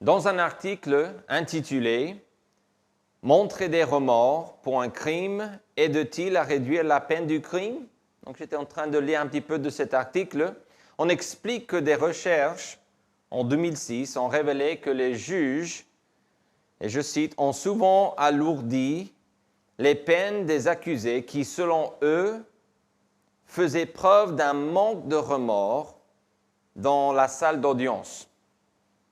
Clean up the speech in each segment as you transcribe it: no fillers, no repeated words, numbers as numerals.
dans un article intitulé « Montrer des remords pour un crime aide-t-il à réduire la peine du crime ?» Donc j'étais en train de lire un petit peu de cet article. On explique que des recherches en 2006 ont révélé que les juges, et je cite, ont souvent alourdi les peines des accusés qui, selon eux, faisaient preuve d'un manque de remords dans la salle d'audience.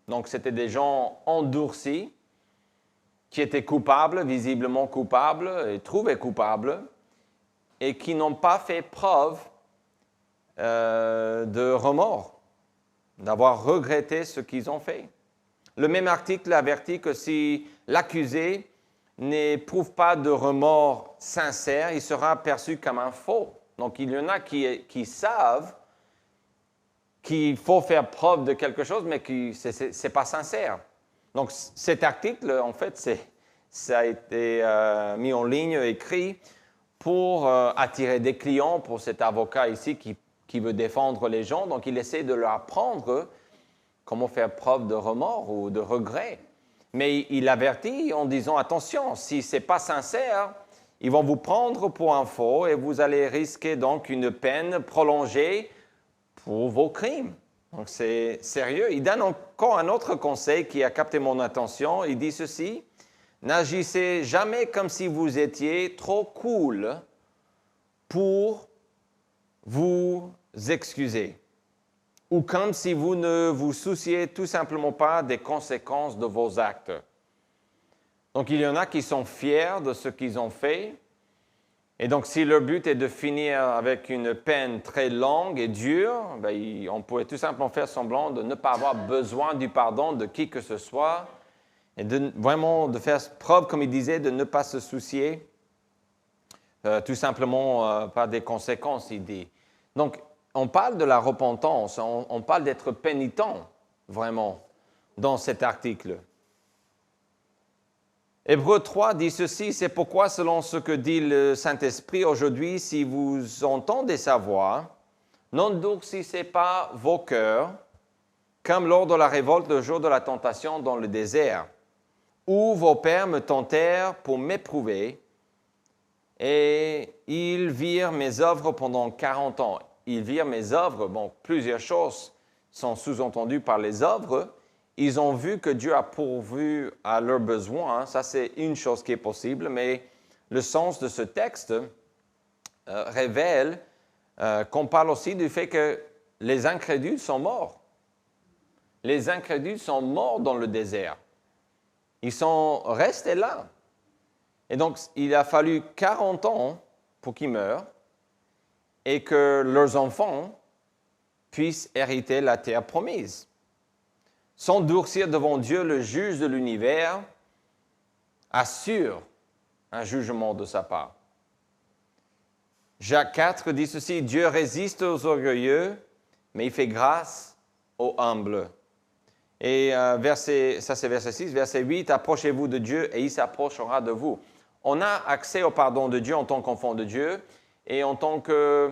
Donc, c'était des gens endurcis qui étaient coupables, visiblement coupables, et trouvés coupables, et qui n'ont pas fait preuve de remords, d'avoir regretté ce qu'ils ont fait. Le même article avertit que si l'accusé n'éprouve pas de remords sincères, il sera perçu comme un faux. Donc, il y en a qui savent qu'il faut faire preuve de quelque chose, mais que ce n'est pas sincère. Donc, cet article, en fait, ça a été mis en ligne, écrit, pour attirer des clients pour cet avocat ici qui veut défendre les gens. Donc, il essaie de leur apprendre comment faire preuve de remords ou de regret. Mais il avertit en disant, attention, si ce n'est pas sincère, ils vont vous prendre pour un faux et vous allez risquer donc une peine prolongée pour vos crimes. Donc, c'est sérieux. Il donne encore un autre conseil qui a capté mon attention. Il dit ceci, « N'agissez jamais comme si vous étiez trop cool pour vous excuser, ou comme si vous ne vous souciez tout simplement pas des conséquences de vos actes. » Donc, il y en a qui sont fiers de ce qu'ils ont fait. Et donc, si leur but est de finir avec une peine très longue et dure, ben, on pourrait tout simplement faire semblant de ne pas avoir besoin du pardon de qui que ce soit et vraiment de faire preuve, comme il disait, de ne pas se soucier tout simplement par des conséquences, il dit. Donc, on parle de la repentance, on parle d'être pénitent, vraiment, dans cet article. Hébreux 3 dit ceci, « C'est pourquoi, selon ce que dit le Saint-Esprit aujourd'hui, si vous entendez sa voix, n'endurcissez pas vos cœurs, comme lors de la révolte le jour de la tentation dans le désert, où vos pères me tentèrent pour m'éprouver, et ils virent mes œuvres pendant 40 ans. » Ils virent mes œuvres, bon, plusieurs choses sont sous-entendues par les œuvres. Ils ont vu que Dieu a pourvu à leurs besoins. Ça, c'est une chose qui est possible, mais le sens de ce texte révèle qu'on parle aussi du fait que les incrédules sont morts. Les incrédules sont morts dans le désert. Ils sont restés là. Et donc, il a fallu 40 ans pour qu'ils meurent et que leurs enfants puissent hériter la terre promise. S'endurcir devant Dieu, le juge de l'univers, assure un jugement de sa part. Jacques 4 dit ceci, « Dieu résiste aux orgueilleux, mais il fait grâce aux humbles. » Et ça c'est verset 6, verset 8, « Approchez-vous de Dieu et il s'approchera de vous. » On a accès au pardon de Dieu en tant qu'enfant de Dieu et en tant que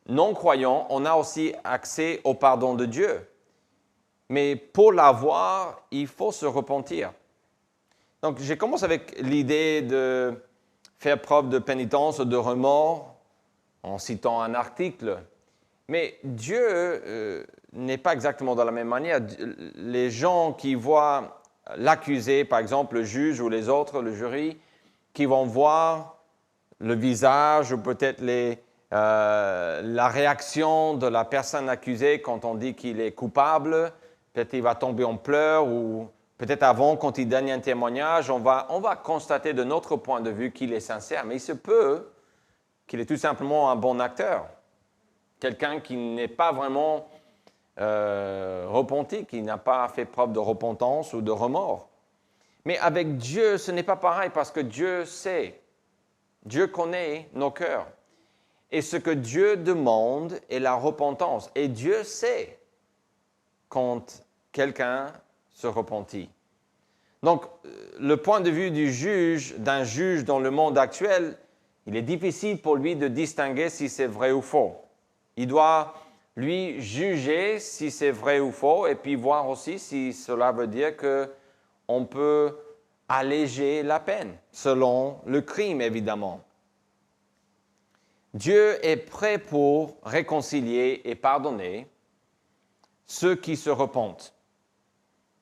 non-croyant, on a aussi accès au pardon de Dieu. Mais pour l'avoir, il faut se repentir. Donc, j'ai commencé avec l'idée de faire preuve de pénitence, de remords, en citant un article. Mais Dieu n'est pas exactement de la même manière. Les gens qui voient l'accusé, par exemple le juge ou les autres, le jury, qui vont voir le visage ou peut-être la réaction de la personne accusée quand on dit qu'il est coupable, peut-être il va tomber en pleurs ou peut-être avant, quand il donne un témoignage, on va constater de notre point de vue qu'il est sincère, mais il se peut qu'il est tout simplement un bon acteur, quelqu'un qui n'est pas vraiment repenti, qui n'a pas fait preuve de repentance ou de remords. Mais avec Dieu, ce n'est pas pareil parce que Dieu sait, Dieu connaît nos cœurs. Et ce que Dieu demande est la repentance. Et Dieu sait quand quelqu'un se repentit. Donc, le point de vue d'un juge dans le monde actuel, il est difficile pour lui de distinguer si c'est vrai ou faux. Il doit lui juger si c'est vrai ou faux, et puis voir aussi si cela veut dire qu'on peut alléger la peine, selon le crime, évidemment. Dieu est prêt pour réconcilier et pardonner ceux qui se repentent.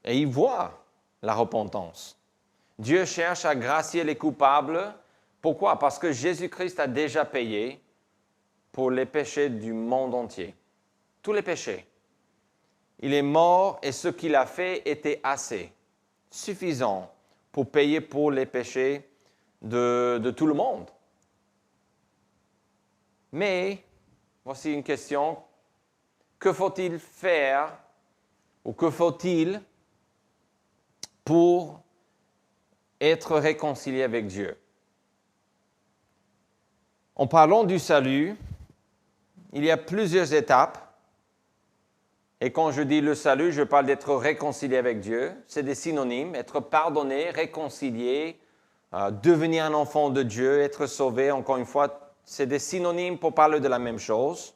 Et il voit la repentance. Dieu cherche à gracier les coupables. Pourquoi? Parce que Jésus-Christ a déjà payé pour les péchés du monde entier. Tous les péchés. Il est mort et ce qu'il a fait était assez, suffisant pour payer pour les péchés de tout le monde. Mais, voici une question, que faut-il faire ou que faut-il pour être réconcilié avec Dieu? En parlant du salut, il y a plusieurs étapes. Et quand je dis le salut, je parle d'être réconcilié avec Dieu. C'est des synonymes, être pardonné, réconcilié, devenir un enfant de Dieu, être sauvé. Encore une fois, c'est des synonymes pour parler de la même chose.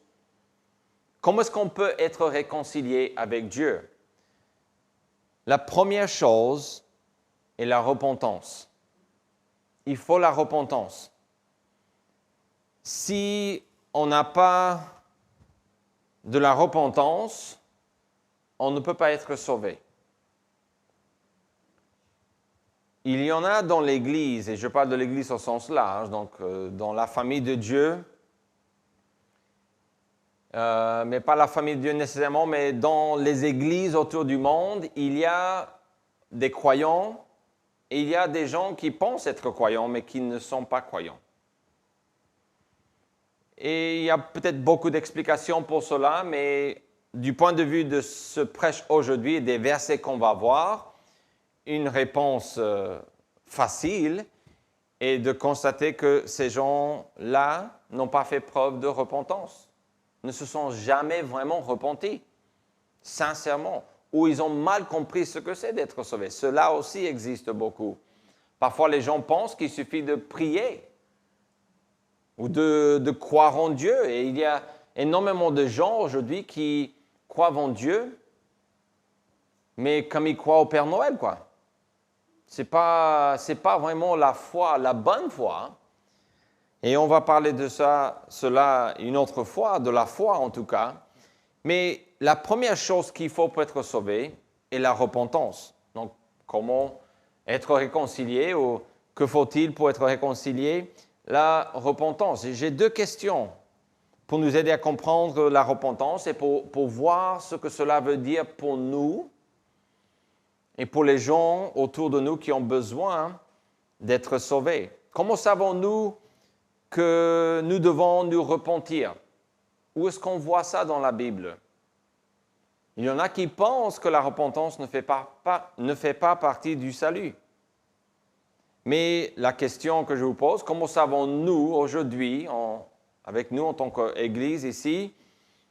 Comment est-ce qu'on peut être réconcilié avec Dieu? La première chose est la repentance. Il faut la repentance. Si on n'a pas de la repentance, on ne peut pas être sauvé. Il y en a dans l'Église, et je parle de l'Église au sens large, donc dans la famille de Dieu, mais pas la famille de Dieu nécessairement, mais dans les églises autour du monde, il y a des croyants et il y a des gens qui pensent être croyants, mais qui ne sont pas croyants. Et il y a peut-être beaucoup d'explications pour cela, mais du point de vue de ce prêche aujourd'hui et des versets qu'on va voir, une réponse facile est de constater que ces gens-là n'ont pas fait preuve de repentance, ne se sont jamais vraiment repentis, sincèrement, ou ils ont mal compris ce que c'est d'être sauvé. Cela aussi existe beaucoup. Parfois, les gens pensent qu'il suffit de prier ou de croire en Dieu. Et il y a énormément de gens aujourd'hui qui croient en Dieu, mais comme ils croient au Père Noël, quoi. C'est pas vraiment la foi, la bonne foi. Et on va parler de cela une autre fois, de la foi en tout cas. Mais la première chose qu'il faut pour être sauvé est la repentance. Donc, comment être réconcilié ou que faut-il pour être réconcilié? La repentance. Et j'ai deux questions pour nous aider à comprendre la repentance et pour voir ce que cela veut dire pour nous et pour les gens autour de nous qui ont besoin d'être sauvés. Comment savons-nous que nous devons nous repentir? Où est-ce qu'on voit ça dans la Bible? Il y en a qui pensent que la repentance ne fait pas partie du salut. Mais la question que je vous pose, comment savons-nous aujourd'hui, avec nous en tant qu'Église ici,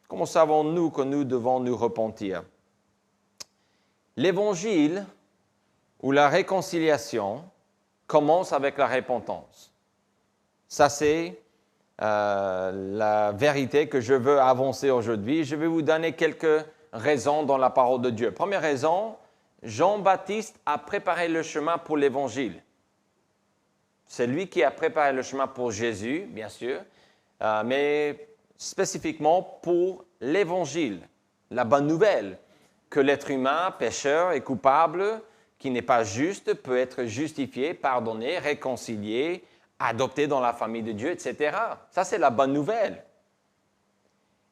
comment savons-nous que nous devons nous repentir? L'Évangile ou la réconciliation commence avec la repentance. Ça, c'est la vérité que je veux avancer aujourd'hui. Je vais vous donner quelques raisons dans la parole de Dieu. Première raison, Jean-Baptiste a préparé le chemin pour l'Évangile. C'est lui qui a préparé le chemin pour Jésus, bien sûr, mais spécifiquement pour l'Évangile, la bonne nouvelle, que l'être humain, pécheur et coupable, qui n'est pas juste, peut être justifié, pardonné, réconcilié, adopté dans la famille de Dieu, etc. Ça, c'est la bonne nouvelle.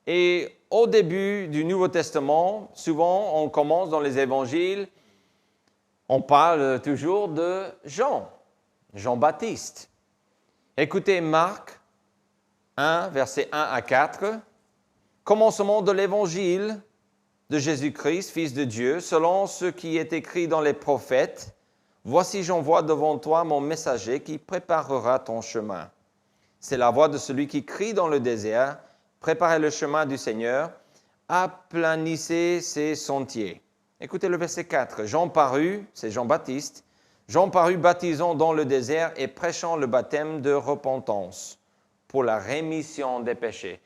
Et au début du Nouveau Testament, souvent, on commence dans les évangiles, on parle toujours de Jean-Baptiste. Écoutez Marc 1, versets 1 à 4. Commencement de l'évangile de Jésus-Christ, Fils de Dieu, selon ce qui est écrit dans les prophètes. Voici, j'envoie devant toi mon messager qui préparera ton chemin. C'est la voix de celui qui crie dans le désert. Préparez le chemin du Seigneur, aplanissez ses sentiers. Écoutez le verset 4. Jean parut, c'est Jean-Baptiste, Jean parut baptisant dans le désert et prêchant le baptême de repentance pour la rémission des péchés.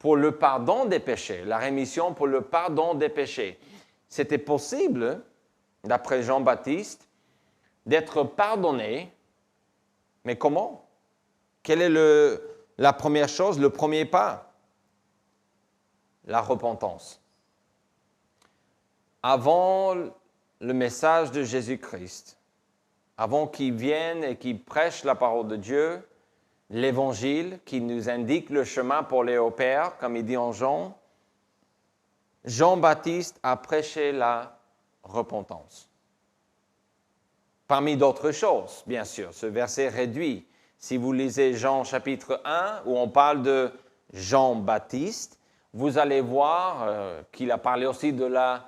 pour le pardon des péchés, la rémission pour le pardon des péchés. C'était possible, d'après Jean-Baptiste, d'être pardonné, mais comment? Quelle est la première chose, le premier pas? La repentance. Avant le message de Jésus-Christ, avant qu'il vienne et qu'il prêche la parole de Dieu, l'Évangile qui nous indique le chemin pour aller au Père, comme il dit en Jean, Jean-Baptiste a prêché la repentance. Parmi d'autres choses, bien sûr, ce verset réduit. Si vous lisez Jean chapitre 1, où on parle de Jean-Baptiste, vous allez voir qu'il a parlé aussi de la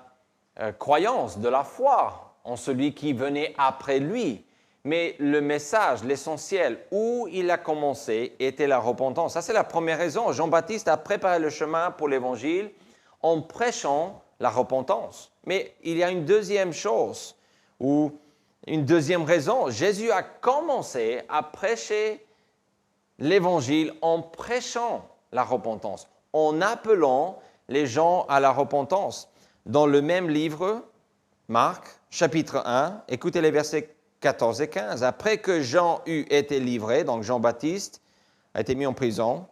croyance, de la foi en celui qui venait après lui. Mais le message, l'essentiel, où il a commencé, était la repentance. Ça, c'est la première raison. Jean-Baptiste a préparé le chemin pour l'Évangile en prêchant la repentance. Mais il y a une deuxième chose, ou une deuxième raison. Jésus a commencé à prêcher l'Évangile en prêchant la repentance, en appelant les gens à la repentance. Dans le même livre, Marc, chapitre 1, écoutez les versets 14 et 15. Après que Jean eut été livré, donc Jean-Baptiste a été mis en prison,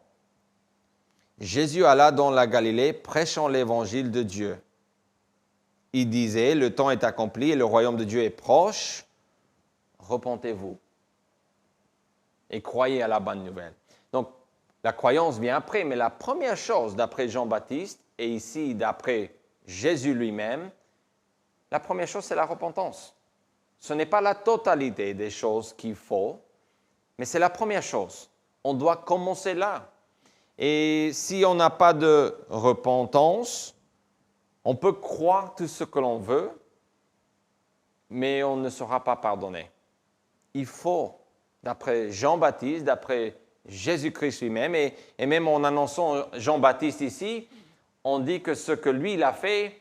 Jésus alla dans la Galilée prêchant l'évangile de Dieu. Il disait, le temps est accompli et le royaume de Dieu est proche, repentez-vous et croyez à la bonne nouvelle. Donc, la croyance vient après, mais la première chose d'après Jean-Baptiste, et ici d'après Jésus lui-même, la première chose, c'est la repentance. Ce n'est pas la totalité des choses qu'il faut, mais c'est la première chose. On doit commencer là. Et si on n'a pas de repentance, on peut croire tout ce que l'on veut, mais on ne sera pas pardonné. Il faut, d'après Jean-Baptiste, d'après Jésus-Christ lui-même, et même en annonçant Jean-Baptiste ici, on dit que ce que lui, il a fait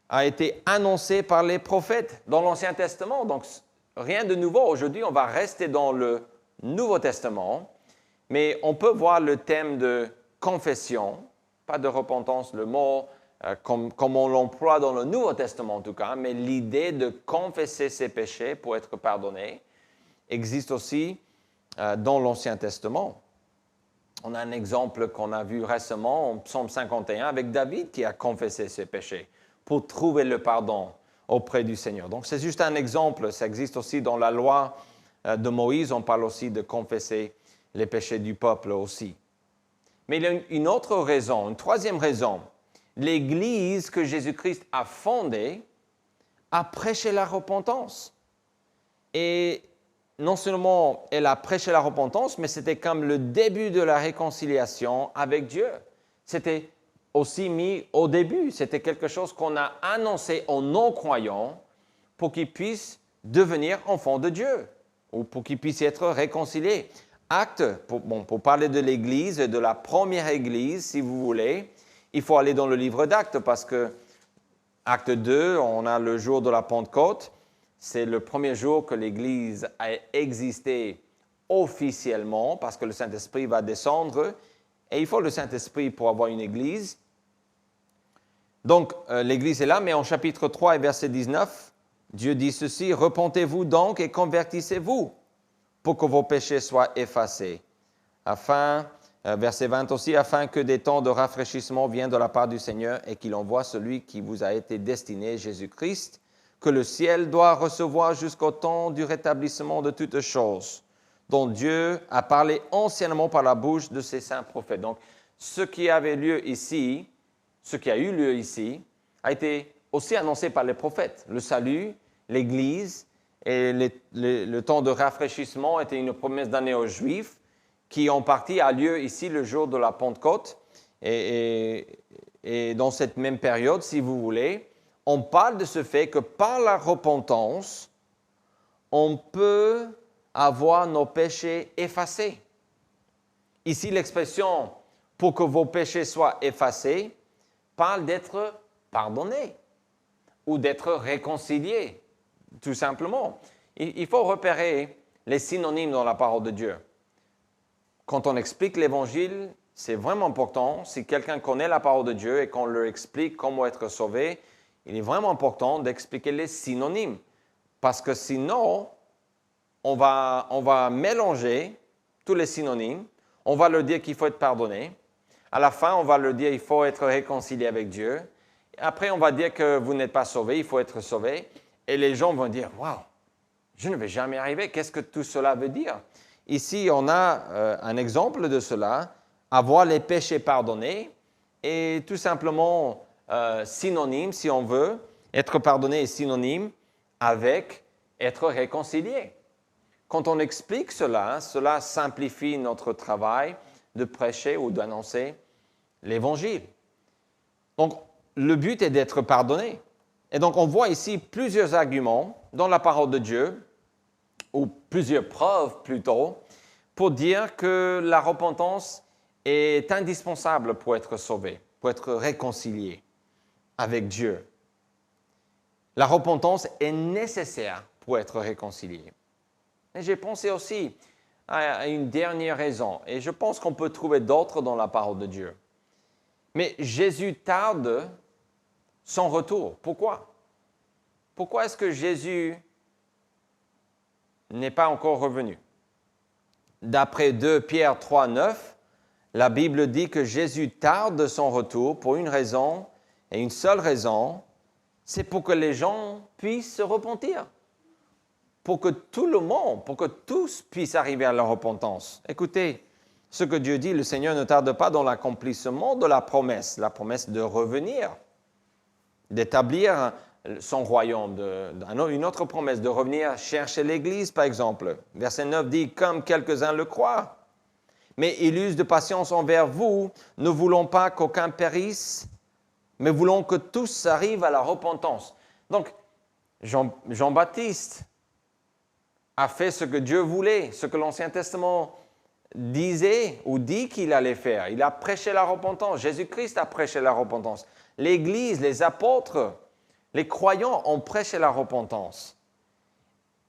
a été annoncé par les prophètes dans l'Ancien Testament. Donc, rien de nouveau. Aujourd'hui, on va rester dans le Nouveau Testament, mais on peut voir le thème de confession, pas de repentance, le mot comme on l'emploie dans le Nouveau Testament en tout cas, mais l'idée de confesser ses péchés pour être pardonné existe aussi dans l'Ancien Testament. On a un exemple qu'on a vu récemment en Psaume 51 avec David qui a confessé ses péchés pour trouver le pardon auprès du Seigneur. Donc, c'est juste un exemple. Ça existe aussi dans la loi de Moïse. On parle aussi de confesser les péchés du peuple aussi. Mais il y a une autre raison, une troisième raison. L'Église que Jésus-Christ a fondée a prêché la repentance. Et non seulement elle a prêché la repentance, mais c'était comme le début de la réconciliation avec Dieu. C'était aussi mis au début. C'était quelque chose qu'on a annoncé aux non-croyants pour qu'ils puissent devenir enfants de Dieu ou pour qu'ils puissent être réconciliés. Acte, pour parler de l'Église, de la première Église, si vous voulez, il faut aller dans le livre d'Actes parce que Acte 2, on a le jour de la Pentecôte. C'est le premier jour que l'Église a existé officiellement parce que le Saint-Esprit va descendre et il faut le Saint-Esprit pour avoir une Église. Donc, l'Église est là, mais en chapitre 3 et verset 19, Dieu dit ceci, « Repentez-vous donc et convertissez-vous pour que vos péchés soient effacés. » Verset 20 aussi, « Afin que des temps de rafraîchissement viennent de la part du Seigneur et qu'il envoie celui qui vous a été destiné, Jésus-Christ, que le ciel doit recevoir jusqu'au temps du rétablissement de toutes choses, dont Dieu a parlé anciennement par la bouche de ses saints prophètes. » Donc, ce qui avait lieu ici, ce qui a eu lieu ici, a été aussi annoncé par les prophètes. Le salut, l'Église et le temps de rafraîchissement était une promesse donnée aux Juifs qui en partie a lieu ici le jour de la Pentecôte. Et dans cette même période, si vous voulez, on parle de ce fait que par la repentance, on peut avoir nos péchés effacés. Ici, l'expression « pour que vos péchés soient effacés » parle d'être pardonné ou d'être réconcilié, tout simplement. Il faut repérer les synonymes dans la parole de Dieu. Quand on explique l'Évangile, c'est vraiment important. Si quelqu'un connaît la parole de Dieu et qu'on leur explique comment être sauvé, il est vraiment important d'expliquer les synonymes. Parce que sinon, on va mélanger tous les synonymes. On va leur dire qu'il faut être pardonné. À la fin, on va leur dire qu'il faut être réconcilié avec Dieu. Après, on va dire que vous n'êtes pas sauvé, il faut être sauvé. Et les gens vont dire, « Waouh, je ne vais jamais arriver. Qu'est-ce que tout cela veut dire? » Ici, on a un exemple de cela, avoir les péchés pardonnés et tout simplement synonyme, si on veut, être pardonné est synonyme avec être réconcilié. Quand on explique cela, cela simplifie notre travail de prêcher ou d'annoncer l'Évangile. Donc, le but est d'être pardonné. Et donc, on voit ici plusieurs arguments dans la parole de Dieu, ou plusieurs preuves plutôt, pour dire que la repentance est indispensable pour être sauvé, pour être réconcilié avec Dieu. La repentance est nécessaire pour être réconcilié. Et j'ai pensé aussi à une dernière raison, et je pense qu'on peut trouver d'autres dans la parole de Dieu. Mais Jésus tarde son retour. Pourquoi? Pourquoi est-ce que Jésus n'est pas encore revenu? D'après 2 Pierre 3, 9, la Bible dit que Jésus tarde son retour pour une raison, et une seule raison, c'est pour que les gens puissent se repentir. Pour que tout le monde, pour que tous puissent arriver à la repentance. Écoutez, ce que Dieu dit, le Seigneur ne tarde pas dans l'accomplissement de la promesse de revenir, d'établir son royaume, une autre promesse, de revenir chercher l'Église, par exemple. Verset 9 dit, comme quelques-uns le croient. Mais il use de patience envers vous, ne voulons pas qu'aucun périsse, mais voulons que tous arrivent à la repentance. Donc, Jean-Baptiste a fait ce que Dieu voulait, ce que l'Ancien Testament disait ou dit qu'il allait faire. Il a prêché la repentance. Jésus-Christ a prêché la repentance. L'Église, les apôtres, les croyants ont prêché la repentance.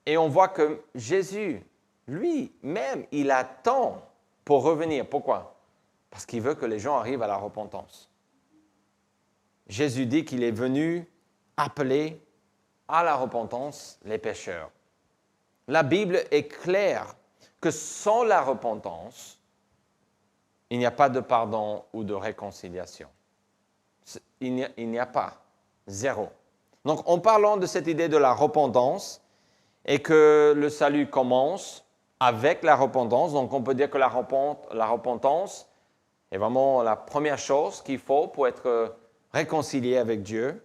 Et on voit que Jésus, lui-même, il attend pour revenir. Pourquoi? Parce qu'il veut que les gens arrivent à la repentance. Jésus dit qu'il est venu appeler à la repentance les pécheurs. La Bible est claire que sans la repentance, il n'y a pas de pardon ou de réconciliation. Il n'y a pas. Zéro. Donc, en parlant de cette idée de la repentance et que le salut commence avec la repentance, donc on peut dire que la repentance est vraiment la première chose qu'il faut pour être réconcilié avec Dieu.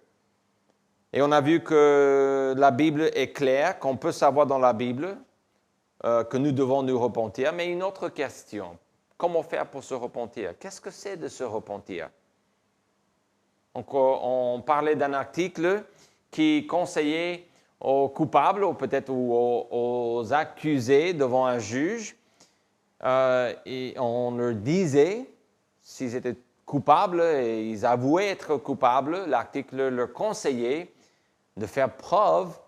Et on a vu que la Bible est claire, qu'on peut savoir dans la Bible que nous devons nous repentir. Mais une autre question, comment faire pour se repentir? Qu'est-ce que c'est de se repentir? Donc, on parlait d'un article qui conseillait aux coupables, ou peut-être aux accusés devant un juge, et on leur disait, s'ils étaient coupables et ils avouaient être coupables, l'article leur conseillait de faire preuve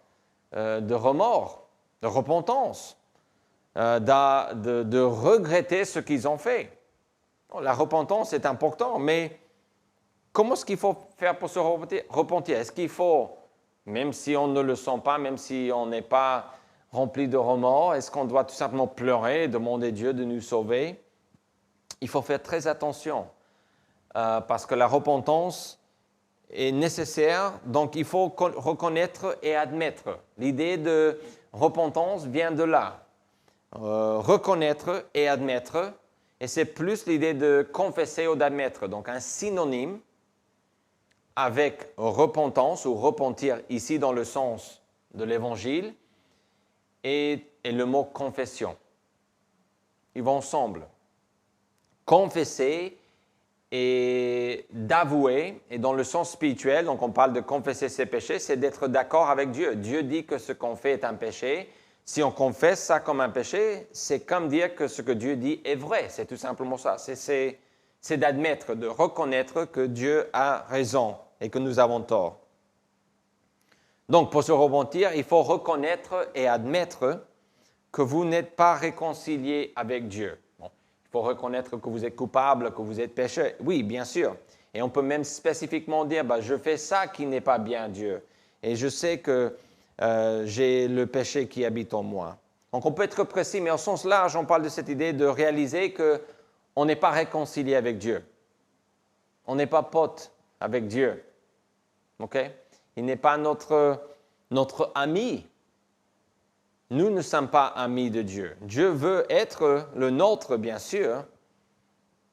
de remords, de repentance, de regretter ce qu'ils ont fait. La repentance est importante, mais comment est-ce qu'il faut faire pour se repentir? Est-ce qu'il faut, même si on ne le sent pas, même si on n'est pas rempli de remords, est-ce qu'on doit tout simplement pleurer et demander à Dieu de nous sauver? Il faut faire très attention parce que la repentance est nécessaire, donc il faut reconnaître et admettre. L'idée de repentance vient de là. Reconnaître et admettre, et c'est plus l'idée de confesser ou d'admettre. Donc un synonyme avec repentance ou repentir ici dans le sens de l'Évangile et le mot confession. Ils vont ensemble. Confesser et d'avouer, et dans le sens spirituel, donc on parle de confesser ses péchés, c'est d'être d'accord avec Dieu. Dieu dit que ce qu'on fait est un péché. Si on confesse ça comme un péché, c'est comme dire que ce que Dieu dit est vrai. C'est tout simplement ça. C'est d'admettre, de reconnaître que Dieu a raison et que nous avons tort. Donc, pour se repentir, il faut reconnaître et admettre que vous n'êtes pas réconcilié avec Dieu. Bon, il faut reconnaître que vous êtes coupable, que vous êtes pécheur. Oui, bien sûr. Et on peut même spécifiquement dire, je fais ça qui n'est pas bien Dieu. Et je sais que j'ai le péché qui habite en moi. Donc on peut être précis, mais au sens large, on parle de cette idée de réaliser qu'on n'est pas réconcilié avec Dieu. On n'est pas pote avec Dieu. OK? Il n'est pas notre ami. Nous ne sommes pas amis de Dieu. Dieu veut être le nôtre, bien sûr,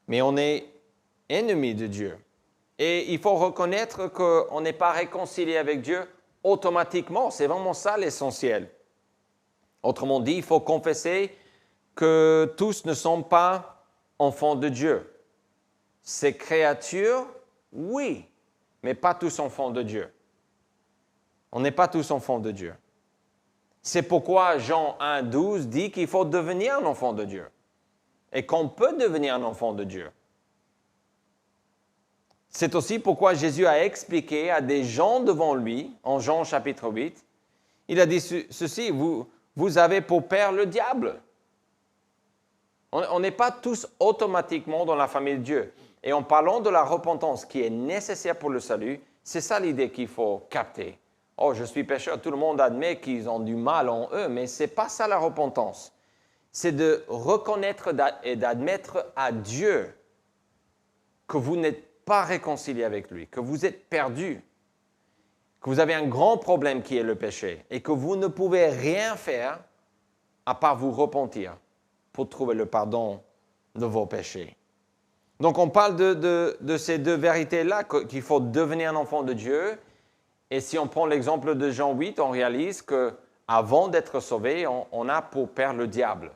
mais on est ennemi de Dieu. Et il faut reconnaître qu'on n'est pas réconcilié avec Dieu automatiquement. C'est vraiment ça l'essentiel. Autrement dit, il faut confesser que tous ne sont pas enfants de Dieu. Ces créatures, oui, mais pas tous enfants de Dieu. On n'est pas tous enfants de Dieu. C'est pourquoi Jean 1,12 dit qu'il faut devenir un enfant de Dieu et qu'on peut devenir un enfant de Dieu. C'est aussi pourquoi Jésus a expliqué à des gens devant lui, en Jean chapitre 8, il a dit ceci, vous avez pour père le diable. On n'est pas tous automatiquement dans la famille de Dieu. Et en parlant de la repentance qui est nécessaire pour le salut, c'est ça l'idée qu'il faut capter. Oh, je suis pécheur. Tout le monde admet qu'ils ont du mal en eux, mais ce n'est pas ça la repentance. C'est de reconnaître et d'admettre à Dieu que vous n'êtes pas réconcilié avec lui, que vous êtes perdu, que vous avez un grand problème qui est le péché et que vous ne pouvez rien faire à part vous repentir pour trouver le pardon de vos péchés. Donc on parle de ces deux vérités-là, qu'il faut devenir un enfant de Dieu. Et si on prend l'exemple de Jean 8, on réalise qu'avant d'être sauvé, on a pour père le diable.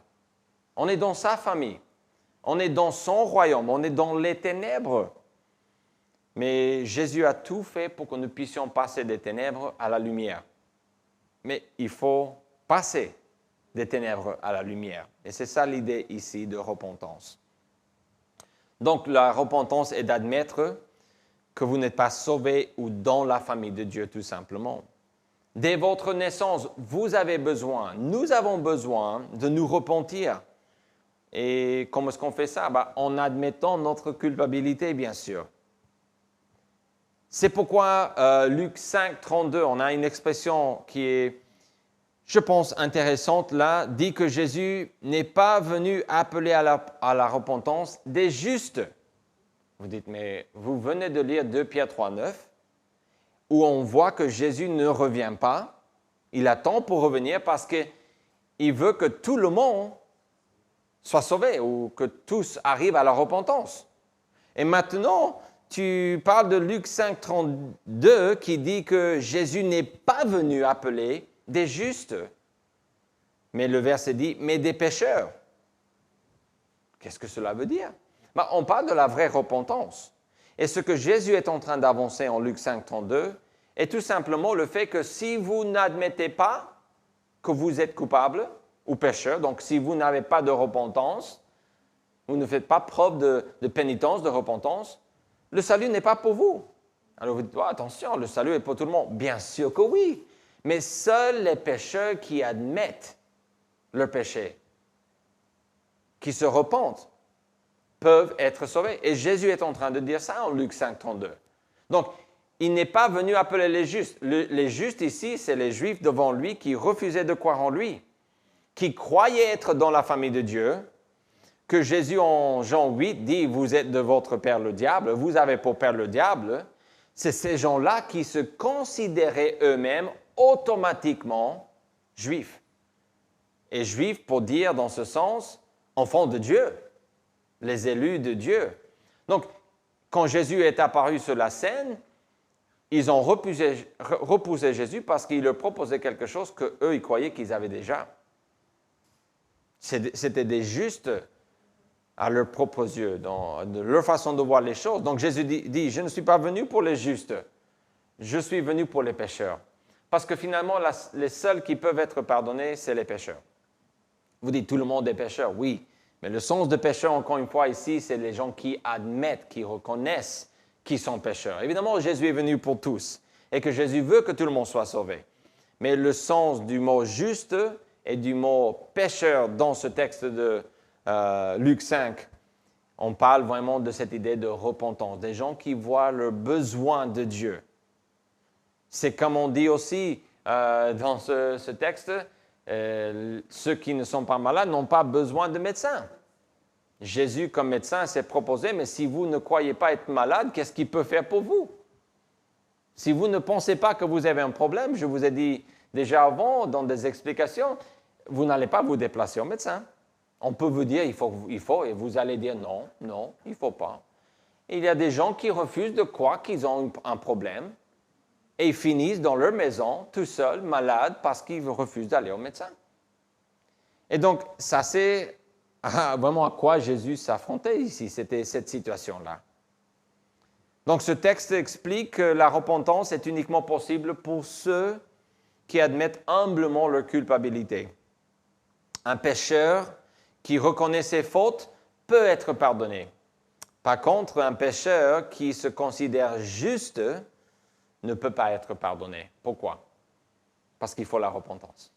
On est dans sa famille, on est dans son royaume, on est dans les ténèbres. Mais Jésus a tout fait pour que nous puissions passer des ténèbres à la lumière. Mais il faut passer des ténèbres à la lumière. Et c'est ça l'idée ici de repentance. Donc la repentance est d'admettre que vous n'êtes pas sauvé ou dans la famille de Dieu, tout simplement. Dès votre naissance, vous avez besoin, nous avons besoin de nous repentir. Et comment est-ce qu'on fait ça? En admettant notre culpabilité, bien sûr. C'est pourquoi Luc 5, 32, on a une expression qui est, je pense, intéressante là, dit que Jésus n'est pas venu appeler à la repentance des justes. Vous dites, mais vous venez de lire 2 Pierre 3, 9, où on voit que Jésus ne revient pas. Il attend pour revenir parce qu'il veut que tout le monde soit sauvé ou que tous arrivent à la repentance. Et maintenant, tu parles de Luc 5, 32 qui dit que Jésus n'est pas venu appeler des justes. Mais le verset dit, mais des pécheurs. Qu'est-ce que cela veut dire? On parle de la vraie repentance. Et ce que Jésus est en train d'avancer en Luc 5, 32 est tout simplement le fait que si vous n'admettez pas que vous êtes coupable ou pécheur, donc si vous n'avez pas de repentance, vous ne faites pas preuve de pénitence, de repentance, le salut n'est pas pour vous. Alors vous dites, attention, le salut est pour tout le monde. Bien sûr que oui, mais seuls les pécheurs qui admettent leur péché, qui se repentent, peuvent être sauvés. Et Jésus est en train de dire ça en Luc 5, 32. Donc, il n'est pas venu appeler les justes. Les justes ici, c'est les Juifs devant lui qui refusaient de croire en lui, qui croyaient être dans la famille de Dieu, que Jésus en Jean 8 dit, vous êtes de votre père le diable, vous avez pour père le diable. C'est ces gens-là qui se considéraient eux-mêmes automatiquement juifs. Et juifs pour dire dans ce sens, enfants de Dieu, les élus de Dieu. Donc, quand Jésus est apparu sur la scène, ils ont repoussé Jésus parce qu'il leur proposait quelque chose qu'eux, ils croyaient qu'ils avaient déjà. C'était des justes à leurs propres yeux, dans leur façon de voir les choses. Donc Jésus dit, je ne suis pas venu pour les justes, je suis venu pour les pécheurs. Parce que finalement, les seuls qui peuvent être pardonnés, c'est les pécheurs. Vous dites, tout le monde est pécheur, oui. Mais le sens de pécheur, encore une fois, ici, c'est les gens qui admettent, qui reconnaissent qu'ils sont pécheurs. Évidemment, Jésus est venu pour tous et que Jésus veut que tout le monde soit sauvé. Mais le sens du mot juste et du mot pécheur dans ce texte de Luc 5 on parle vraiment de cette idée de repentance, des gens qui voient le besoin de Dieu. C'est comme on dit aussi dans ce texte, ceux qui ne sont pas malades n'ont pas besoin de médecin. Jésus, comme médecin, s'est proposé, mais si vous ne croyez pas être malade, qu'est-ce qu'il peut faire pour vous? Si vous ne pensez pas que vous avez un problème, je vous ai dit déjà avant, dans des explications, vous n'allez pas vous déplacer au médecin. On peut vous dire, il faut, et vous allez dire non, il ne faut pas. Il y a des gens qui refusent de croire qu'ils ont un problème et ils finissent dans leur maison, tout seuls, malades, parce qu'ils refusent d'aller au médecin. Et donc, ça c'est vraiment à quoi Jésus s'affrontait ici, c'était cette situation-là. Donc, ce texte explique que la repentance est uniquement possible pour ceux qui admettent humblement leur culpabilité. Un pécheur qui reconnaît ses fautes peut être pardonné. Par contre, un pécheur qui se considère juste ne peut pas être pardonné. Pourquoi? Parce qu'il faut la repentance.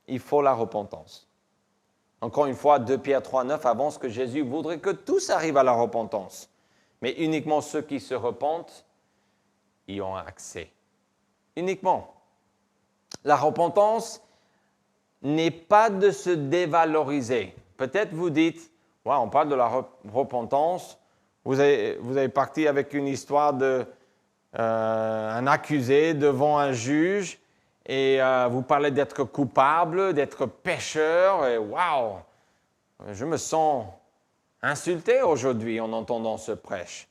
Il faut la repentance. Encore une fois, 2 Pierre 3,9 avance que Jésus voudrait que tous arrivent à la repentance. Mais uniquement ceux qui se repentent y ont accès. Uniquement. La repentance n'est pas de se dévaloriser. Peut-être vous dites, ouais, on parle de la repentance, vous avez parti avec une histoire d'un accusé devant un juge et vous parlez d'être coupable, d'être pécheur, et waouh, je me sens insulté aujourd'hui en entendant ce prêche.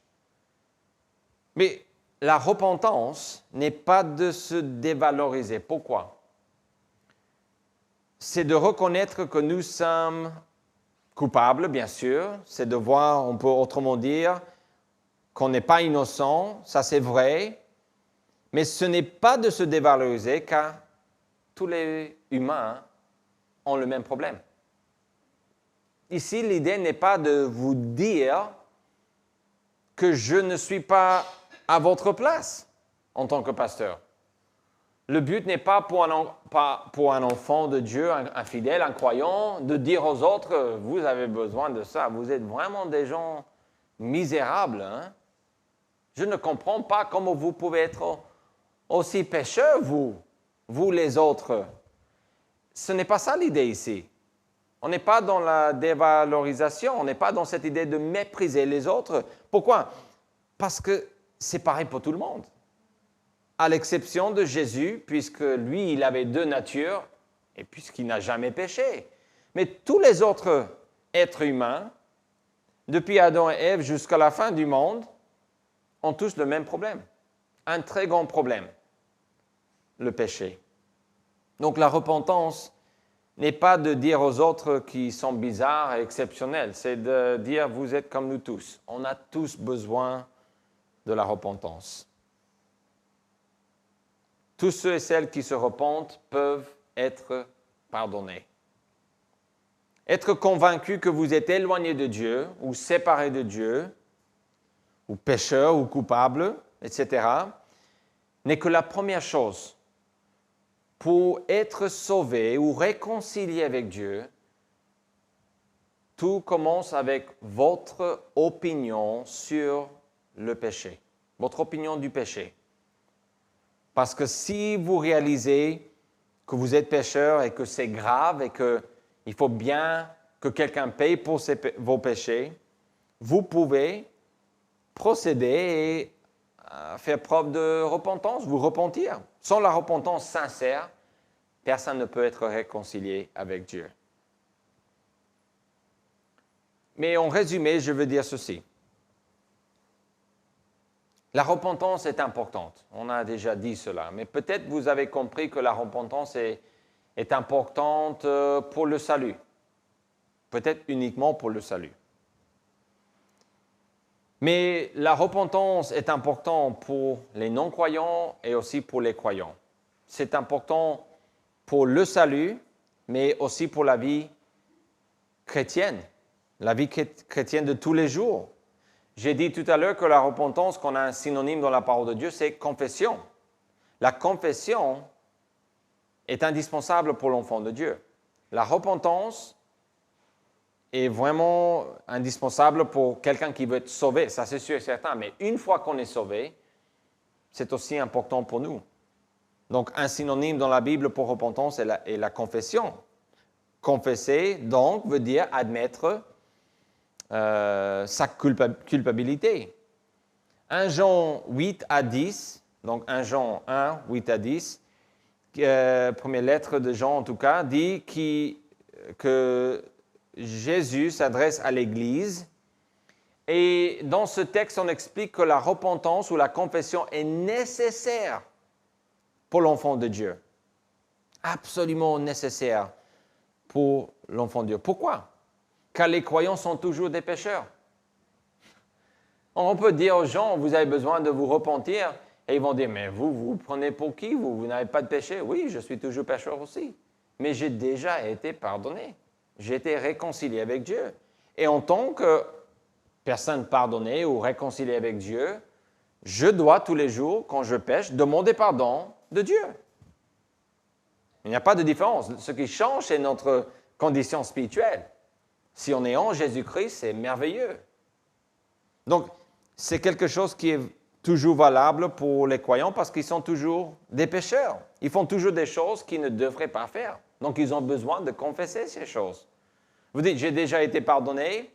Mais la repentance n'est pas de se dévaloriser. Pourquoi? C'est de reconnaître que nous sommes coupables, bien sûr. C'est de voir, on peut autrement dire, qu'on n'est pas innocent, ça c'est vrai. Mais ce n'est pas de se dévaloriser car tous les humains ont le même problème. Ici, l'idée n'est pas de vous dire que je ne suis pas à votre place en tant que pasteur. Le but n'est pas pour un enfant de Dieu, un fidèle, un croyant, de dire aux autres, vous avez besoin de ça, vous êtes vraiment des gens misérables. Hein? Je ne comprends pas comment vous pouvez être aussi pécheurs, vous les autres. Ce n'est pas ça l'idée ici. On n'est pas dans la dévalorisation, on n'est pas dans cette idée de mépriser les autres. Pourquoi? Parce que c'est pareil pour tout le monde. À l'exception de Jésus, puisque lui, il avait 2 natures, et puisqu'il n'a jamais péché. Mais tous les autres êtres humains, depuis Adam et Ève jusqu'à la fin du monde, ont tous le même problème. Un très grand problème, le péché. Donc la repentance n'est pas de dire aux autres qui sont bizarres et exceptionnels, c'est de dire vous êtes comme nous tous. On a tous besoin de la repentance. Tous ceux et celles qui se repentent peuvent être pardonnés. Être convaincu que vous êtes éloigné de Dieu ou séparé de Dieu, ou pécheur ou coupable, etc., n'est que la première chose. Pour être sauvé ou réconcilié avec Dieu, tout commence avec votre opinion sur le péché, votre opinion du péché. Parce que si vous réalisez que vous êtes pécheur et que c'est grave et qu'il faut bien que quelqu'un paye pour vos péchés, vous pouvez procéder et faire preuve de repentance, vous repentir. Sans la repentance sincère, personne ne peut être réconcilié avec Dieu. Mais en résumé, je veux dire ceci. La repentance est importante. On a déjà dit cela. Mais peut-être vous avez compris que la repentance est importante pour le salut. Peut-être uniquement pour le salut. Mais la repentance est importante pour les non-croyants et aussi pour les croyants. C'est important pour le salut, mais aussi pour la vie chrétienne, la vie chrétienne de tous les jours. J'ai dit tout à l'heure que la repentance, qu'on a un synonyme dans la parole de Dieu, c'est confession. La confession est indispensable pour l'enfant de Dieu. La repentance est vraiment indispensable pour quelqu'un qui veut être sauvé, ça c'est sûr et certain. Mais une fois qu'on est sauvé, c'est aussi important pour nous. Donc, un synonyme dans la Bible pour repentance est la confession. Confesser, donc, veut dire admettre sa culpabilité. 1 Jean 8 à 10, donc 1 Jean 1, 8 à 10, première lettre de Jean en tout cas, dit que Jésus s'adresse à l'Église. Et dans ce texte, on explique que la repentance ou la confession est nécessaire pour l'enfant de Dieu. Absolument nécessaire pour l'enfant de Dieu. Pourquoi? Car les croyants sont toujours des pécheurs. On peut dire aux gens, vous avez besoin de vous repentir, et ils vont dire, mais vous prenez pour qui? Vous n'avez pas de péché? Oui, je suis toujours pécheur aussi. Mais j'ai déjà été pardonné. J'ai été réconcilié avec Dieu. Et en tant que personne pardonnée ou réconciliée avec Dieu, je dois tous les jours, quand je pêche, demander pardon de Dieu. Il n'y a pas de différence. Ce qui change, c'est notre condition spirituelle. Si on est en Jésus-Christ, c'est merveilleux. Donc, c'est quelque chose qui est toujours valable pour les croyants parce qu'ils sont toujours des pécheurs. Ils font toujours des choses qu'ils ne devraient pas faire. Donc, ils ont besoin de confesser ces choses. Vous dites, j'ai déjà été pardonné,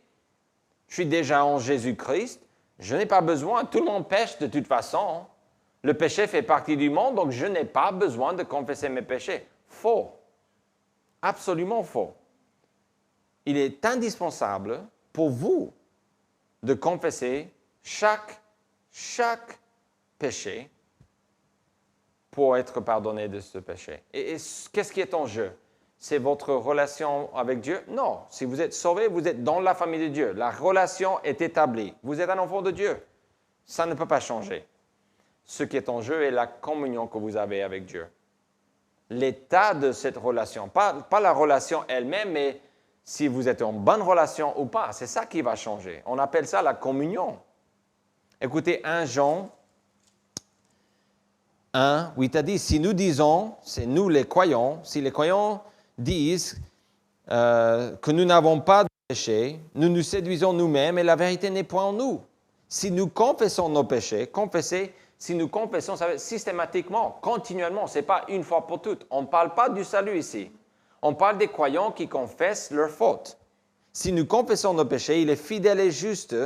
je suis déjà en Jésus-Christ, je n'ai pas besoin, tout le monde pêche de toute façon. Le péché fait partie du monde, donc je n'ai pas besoin de confesser mes péchés. Faux. Absolument faux. Il est indispensable pour vous de confesser chaque péché pour être pardonné de ce péché. Et qu'est-ce qui est en jeu? C'est votre relation avec Dieu? Non. Si vous êtes sauvé, vous êtes dans la famille de Dieu. La relation est établie. Vous êtes un enfant de Dieu. Ça ne peut pas changer. Ce qui est en jeu est la communion que vous avez avec Dieu. L'état de cette relation, pas la relation elle-même, mais si vous êtes en bonne relation ou pas, c'est ça qui va changer. On appelle ça la communion. Écoutez, 1 Jean 1, 8 à 10. Si nous disons, c'est nous les croyants, si les croyants disent que nous n'avons pas de péché, nous nous séduisons nous-mêmes et la vérité n'est point en nous. Si nous confessons nos péchés, si nous confessons, ça veut dire systématiquement, continuellement, ce n'est pas une fois pour toutes. On ne parle pas du salut ici. On parle des croyants qui confessent leurs fautes. Si nous confessons nos péchés, il est fidèle et juste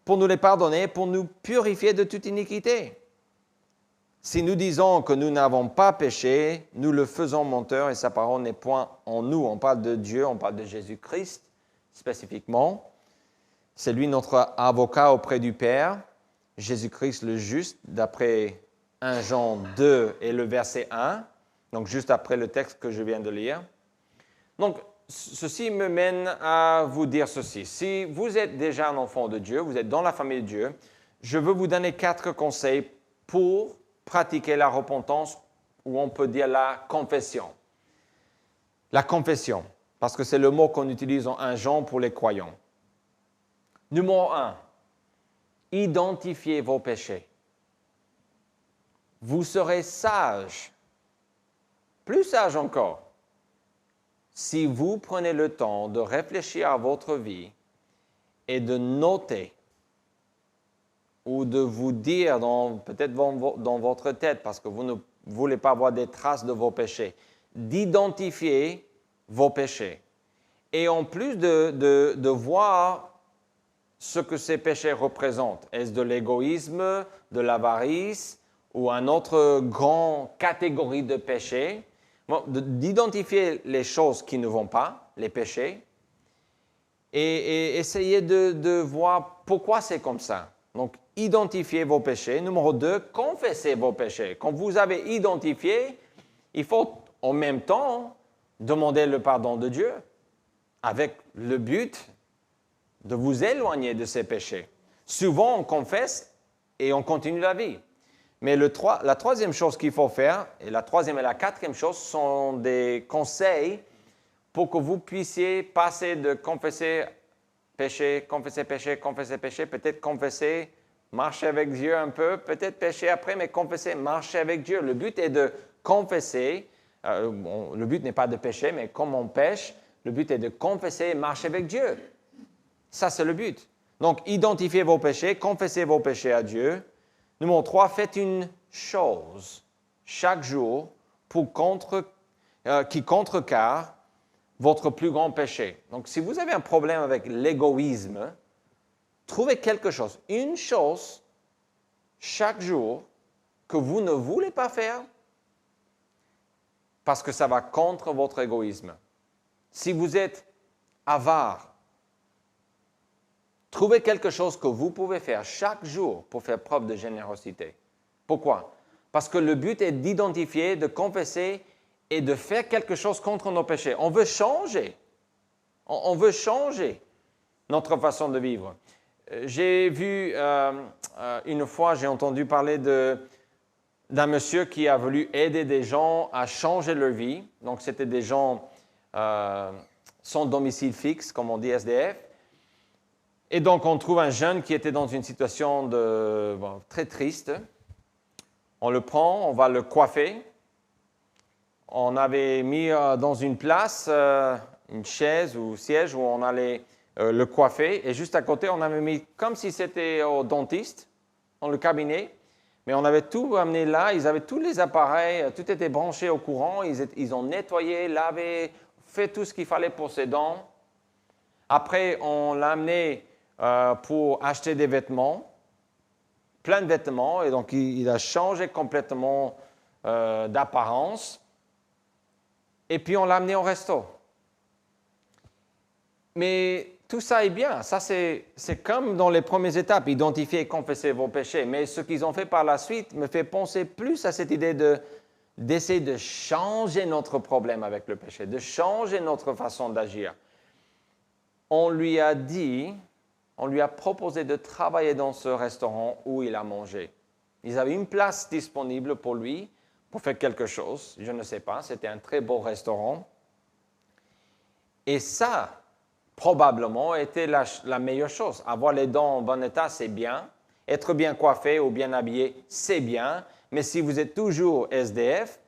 pour nous les pardonner, pour nous purifier de toute iniquité. Si nous disons que nous n'avons pas péché, nous le faisons menteur et sa parole n'est point en nous. On parle de Dieu, on parle de Jésus-Christ spécifiquement. C'est lui notre avocat auprès du Père. Jésus-Christ le juste, d'après 1 Jean 2 et le verset 1, donc juste après le texte que je viens de lire. Donc, ceci me mène à vous dire ceci. Si vous êtes déjà un enfant de Dieu, vous êtes dans la famille de Dieu, je veux vous donner 4 conseils pour pratiquer la repentance, ou on peut dire la confession. La confession, parce que c'est le mot qu'on utilise en 1 Jean pour les croyants. Numéro 1. Identifiez vos péchés. Vous serez sage, plus sage encore, si vous prenez le temps de réfléchir à votre vie et de noter ou de vous dire, peut-être dans votre tête, parce que vous ne voulez pas avoir des traces de vos péchés, d'identifier vos péchés. Et en plus de voir ce que ces péchés représentent. Est-ce de l'égoïsme, de l'avarice ou une autre grande catégorie de péchés? Bon, d'identifier les choses qui ne vont pas, les péchés, et essayer de voir pourquoi c'est comme ça. Donc, identifiez vos péchés. Numéro 2, confessez vos péchés. Quand vous avez identifié, il faut en même temps demander le pardon de Dieu avec le but de vous éloigner de ces péchés. Souvent, on confesse et on continue la vie. Mais la troisième chose qu'il faut faire, et la troisième et la quatrième chose, sont des conseils pour que vous puissiez passer de confesser péché, peut-être confesser, marcher avec Dieu un peu, peut-être pécher après, mais confesser, marcher avec Dieu. Le but est de confesser. Le but n'est pas de pécher, mais comme on pêche, Le but est de confesser et marcher avec Dieu. Ça, c'est le but. Donc, identifiez vos péchés, confessez vos péchés à Dieu. Numéro 3, faites une chose chaque jour qui contrecarre votre plus grand péché. Donc, si vous avez un problème avec l'égoïsme, trouvez quelque chose, une chose chaque jour que vous ne voulez pas faire parce que ça va contre votre égoïsme. Si vous êtes avare, trouvez quelque chose que vous pouvez faire chaque jour pour faire preuve de générosité. Pourquoi? Parce que le but est d'identifier, de confesser et de faire quelque chose contre nos péchés. On veut changer. On veut changer notre façon de vivre. J'ai vu une fois, j'ai entendu parler d'un monsieur qui a voulu aider des gens à changer leur vie. Donc, c'était des gens sans domicile fixe, comme on dit SDF. Et donc, on trouve un jeune qui était dans une situation très triste. On le prend, on va le coiffer. On avait mis dans une place une chaise ou siège où on allait le coiffer. Et juste à côté, on avait mis comme si c'était au dentiste, dans le cabinet. Mais on avait tout amené là. Ils avaient tous les appareils, tout était branché au courant. Ils ont nettoyé, lavé, fait tout ce qu'il fallait pour ses dents. Après, on l'a amené pour acheter des vêtements, plein de vêtements. Et donc, il a changé complètement d'apparence. Et puis, on l'a amené au resto. Mais tout ça est bien. Ça, c'est comme dans les premières étapes, identifier et confesser vos péchés. Mais ce qu'ils ont fait par la suite me fait penser plus à cette idée d'essayer de changer notre problème avec le péché, de changer notre façon d'agir. On lui a proposé de travailler dans ce restaurant où il a mangé. Ils avaient une place disponible pour lui, pour faire quelque chose. Je ne sais pas, c'était un très beau restaurant. Et ça, probablement, était la meilleure chose. Avoir les dents en bon état, c'est bien. Être bien coiffé ou bien habillé, c'est bien. Mais si vous êtes toujours SDF,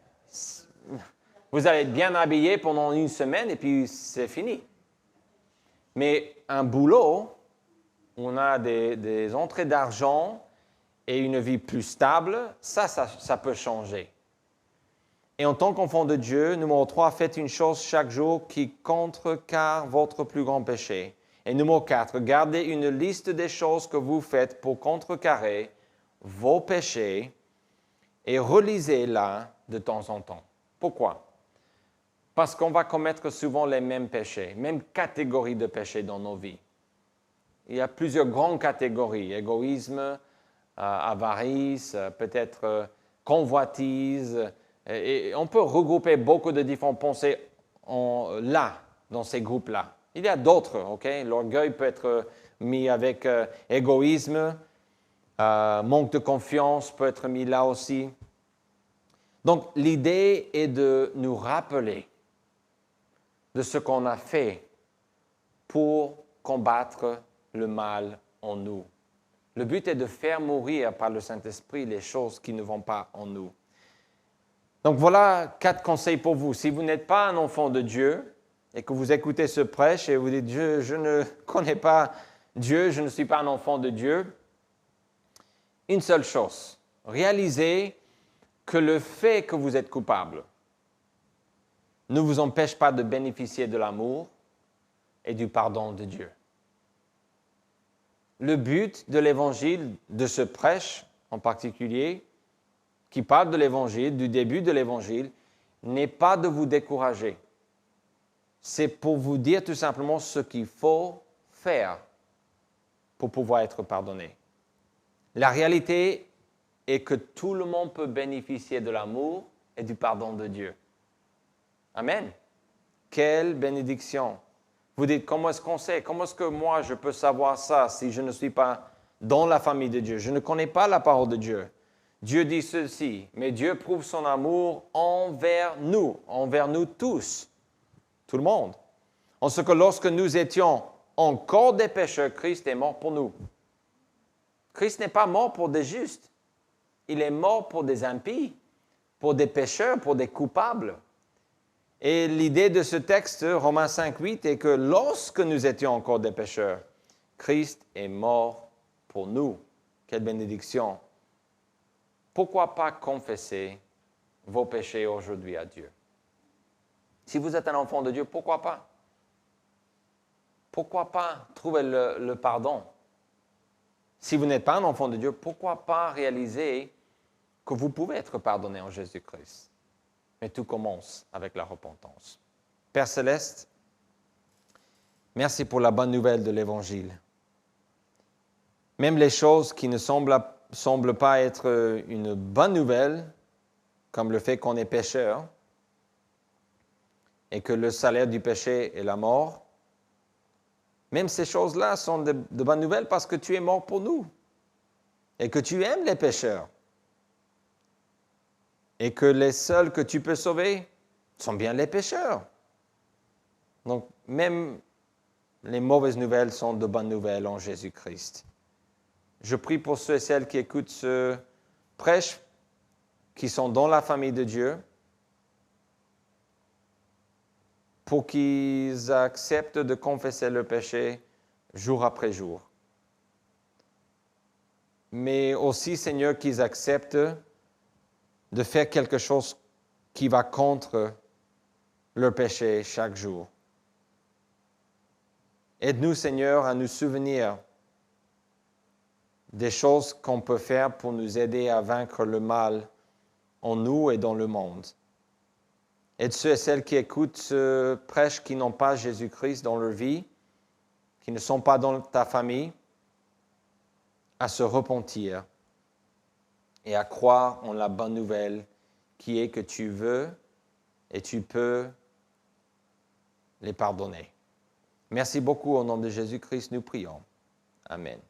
vous allez être bien habillé pendant une semaine et puis c'est fini. Mais un boulot, on a des entrées d'argent et une vie plus stable, ça peut changer. Et en tant qu'enfant de Dieu, numéro 3, faites une chose chaque jour qui contrecarre votre plus grand péché. Et numéro 4, gardez une liste des choses que vous faites pour contrecarrer vos péchés et relisez-la de temps en temps. Pourquoi? Parce qu'on va commettre souvent les mêmes péchés, même catégories de péchés dans nos vies. Il y a plusieurs grandes catégories, égoïsme, avarice, peut-être convoitise. Et on peut regrouper beaucoup de différentes pensées dans ces groupes-là. Il y a d'autres, OK? L'orgueil peut être mis avec égoïsme, manque de confiance peut être mis là aussi. Donc, l'idée est de nous rappeler de ce qu'on a fait pour combattre le mal en nous. Le but est de faire mourir par le Saint-Esprit les choses qui ne vont pas en nous. Donc voilà 4 conseils pour vous. Si vous n'êtes pas un enfant de Dieu et que vous écoutez ce prêche et vous dites « je ne connais pas Dieu, je ne suis pas un enfant de Dieu », une seule chose, réalisez que le fait que vous êtes coupable ne vous empêche pas de bénéficier de l'amour et du pardon de Dieu. Le but de l'Évangile, de ce prêche en particulier, qui parle de l'Évangile, du début de l'Évangile, n'est pas de vous décourager. C'est pour vous dire tout simplement ce qu'il faut faire pour pouvoir être pardonné. La réalité est que tout le monde peut bénéficier de l'amour et du pardon de Dieu. Amen. Quelle bénédiction. Vous dites, comment est-ce qu'on sait? Comment est-ce que moi, je peux savoir ça si je ne suis pas dans la famille de Dieu? Je ne connais pas la parole de Dieu. Dieu dit ceci, mais Dieu prouve son amour envers nous tous, tout le monde. En ce que lorsque nous étions encore des pécheurs, Christ est mort pour nous. Christ n'est pas mort pour des justes. Il est mort pour des impies, pour des pécheurs, pour des coupables. Et l'idée de ce texte, Romains 5, 8, est que lorsque nous étions encore des pécheurs, Christ est mort pour nous. Quelle bénédiction. Pourquoi pas confesser vos péchés aujourd'hui à Dieu? Si vous êtes un enfant de Dieu, pourquoi pas? Pourquoi pas trouver le pardon? Si vous n'êtes pas un enfant de Dieu, pourquoi pas réaliser que vous pouvez être pardonné en Jésus-Christ? Mais tout commence avec la repentance. Père Céleste, merci pour la bonne nouvelle de l'Évangile. Même les choses qui ne semblent pas être une bonne nouvelle, comme le fait qu'on est pécheur et que le salaire du péché est la mort, même ces choses-là sont de bonnes nouvelles parce que tu es mort pour nous et que tu aimes les pécheurs et que les seuls que tu peux sauver sont bien les pécheurs. Donc, même les mauvaises nouvelles sont de bonnes nouvelles en Jésus-Christ. Je prie pour ceux et celles qui écoutent ce prêche, qui sont dans la famille de Dieu, pour qu'ils acceptent de confesser le péché jour après jour. Mais aussi, Seigneur, qu'ils acceptent de faire quelque chose qui va contre leur péché chaque jour. Aide-nous, Seigneur, à nous souvenir des choses qu'on peut faire pour nous aider à vaincre le mal en nous et dans le monde. Aide ceux et celles qui écoutent ce prêche qui n'ont pas Jésus-Christ dans leur vie, qui ne sont pas dans ta famille, à se repentir et à croire en la bonne nouvelle qui est que tu veux et tu peux les pardonner. Merci beaucoup au nom de Jésus-Christ, nous prions. Amen.